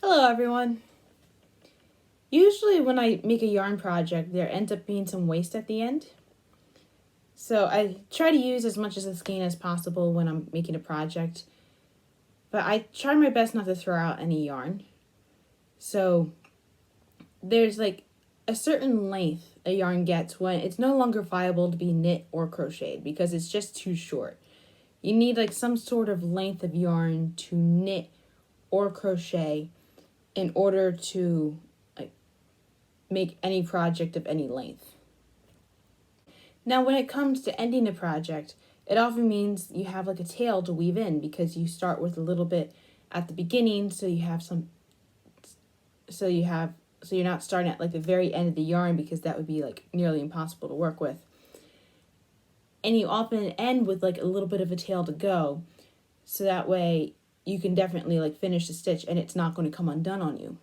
Hello everyone. Usually when I make a yarn project, there ends up being some waste at the end. So I try to use as much of the skein as possible when I'm making a project. But I try my best not to throw out any yarn. So there's like a certain length a yarn gets when it's no longer viable to be knit or crocheted because it's just too short. You need like some sort of length of yarn to knit or crochet in order to make any project of any length. Now, when it comes to ending a project, it often means you have like a tail to weave in because you start with a little bit at the beginning, so you're not starting at like the very end of the yarn because that would be like nearly impossible to work with. And you often end with like a little bit of a tail to go, so that way you can definitely like finish the stitch and it's not going to come undone on you.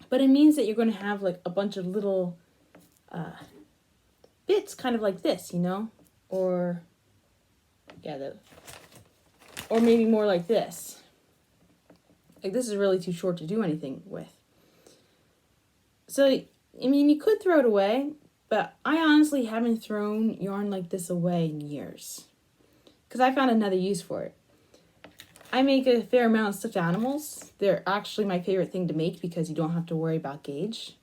But it means that you're going to have like a bunch of little bits kind of like this, or or maybe more like this. Like this is really too short to do anything with. So, you could throw it away, but I honestly haven't thrown yarn like this away in years because I found another use for it. I make a fair amount of stuffed animals. They're actually my favorite thing to make because you don't have to worry about gauge.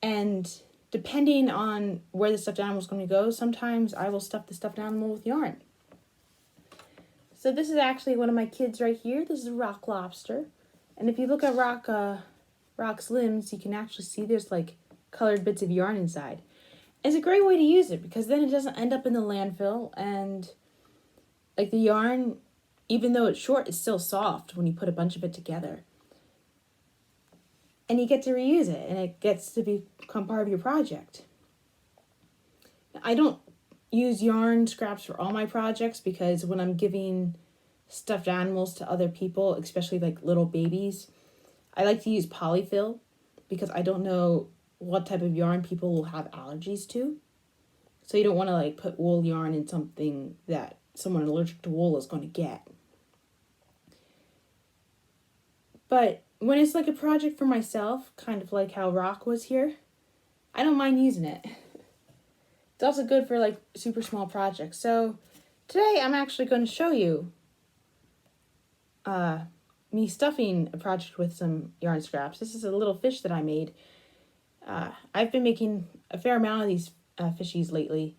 And depending on where the stuffed animal is going to go, sometimes I will stuff the stuffed animal with yarn. So this is actually one of my kids right here. This is a rock lobster. And if you look at Rock's limbs, you can actually see there's like colored bits of yarn inside. It's a great way to use it because then it doesn't end up in the landfill, and like the yarn, even though it's short, it's still soft when you put a bunch of it together. And you get to reuse it, and it gets to become part of your project. I don't use yarn scraps for all my projects because when I'm giving stuffed animals to other people, especially like little babies, I like to use polyfill because I don't know what type of yarn people will have allergies to. So you don't want to like put wool yarn in something that someone allergic to wool is going to get. But when it's like a project for myself, kind of like how Rock was here, I don't mind using it. It's also good for like super small projects. So today I'm actually going to show you me stuffing a project with some yarn scraps. This is a little fish that I made. I've been making a fair amount of these fishies lately.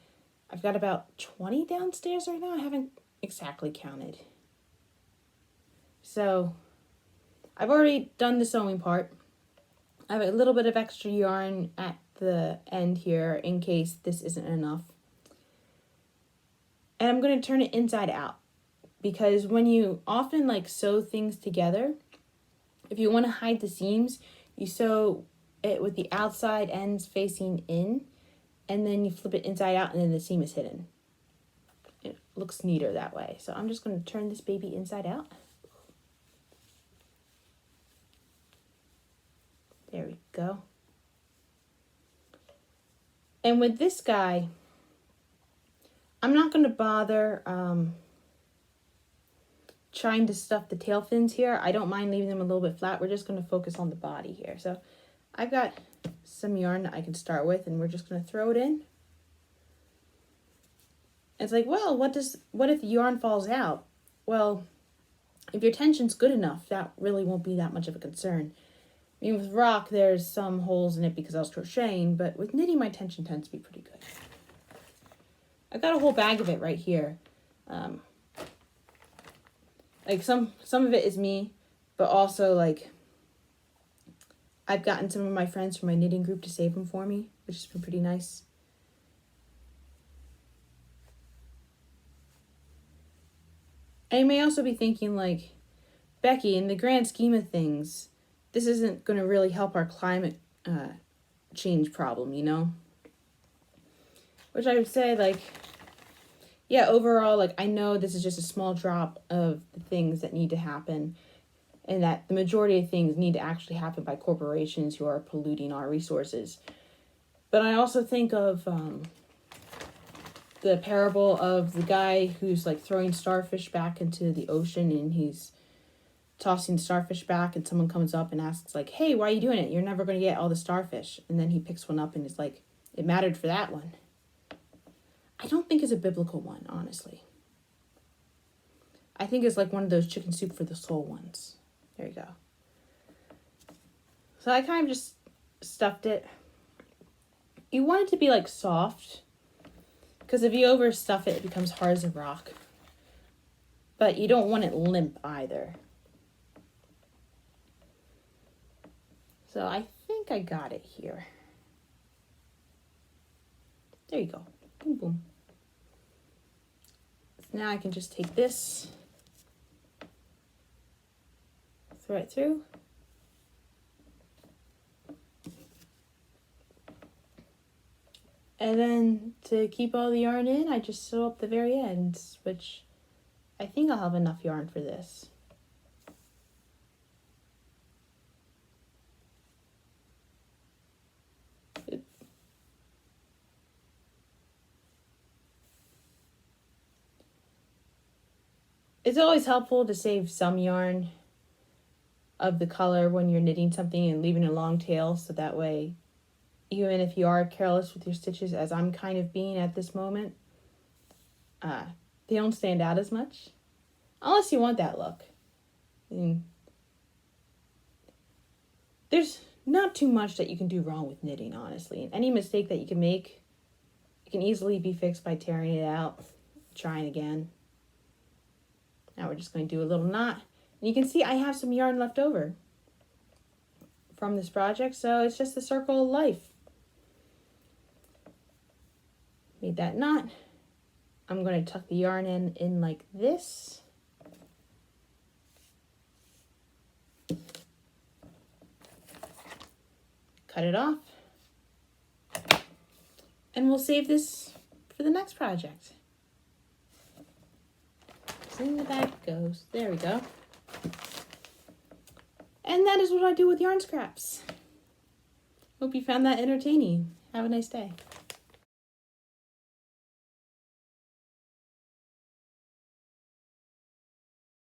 I've got about 20 downstairs right now. I haven't exactly counted. So I've already done the sewing part. I have a little bit of extra yarn at the end here in case this isn't enough. And I'm going to turn it inside out because when you often like sew things together, if you want to hide the seams, you sew it with the outside ends facing in, and then you flip it inside out and then the seam is hidden. It looks neater that way. So I'm just going to turn this baby inside out. There we go. And with this guy, I'm not going to bother trying to stuff the tail fins here. I don't mind leaving them a little bit flat. We're just going to focus on the body here. So I've got some yarn that I can start with, and we're just going to throw it in. It's like, well, what if the yarn falls out? Well, if your tension's good enough, that really won't be that much of a concern. With Rock, there's some holes in it because I was crocheting, but with knitting, my tension tends to be pretty good. I've got a whole bag of it right here. Like some of it is me, but also like I've gotten some of my friends from my knitting group to save them for me, which has been pretty nice. And you may also be thinking like, Becky, in the grand scheme of things, this isn't going to really help our climate change problem, Which I would say, like, yeah, overall, like, I know this is just a small drop of the things that need to happen, and that the majority of things need to actually happen by corporations who are polluting our resources. But I also think of the parable of the guy who's, like, throwing starfish back into the ocean, and he's tossing starfish back, and someone comes up and asks like, hey, why are you doing it? You're never going to get all the starfish. And then he picks one up and is like, it mattered for that one. I don't think it's a biblical one, honestly. I think it's like one of those chicken soup for the soul ones. There you go. So I kind of just stuffed it. You want it to be like soft, because if you overstuff it, it becomes hard as a rock. But you don't want it limp either. So I think I got it here. There you go. Boom, boom. So now I can just take this, throw it through. And then to keep all the yarn in, I just sew up the very ends, which I think I'll have enough yarn for this. It's always helpful to save some yarn of the color when you're knitting something and leaving a long tail, so that way, even if you are careless with your stitches, as I'm kind of being at this moment, they don't stand out as much. Unless you want that look. I mean, there's not too much that you can do wrong with knitting, honestly. And any mistake that you can make, it can easily be fixed by tearing it out, trying again. Now we're just going to do a little knot. And you can see I have some yarn left over from this project, so it's just the circle of life. Made that knot. I'm going to tuck the yarn in like this. Cut it off. And we'll save this for the next project. In the bag it goes. There we go. And that is what I do with yarn scraps. Hope you found that entertaining. Have a nice day.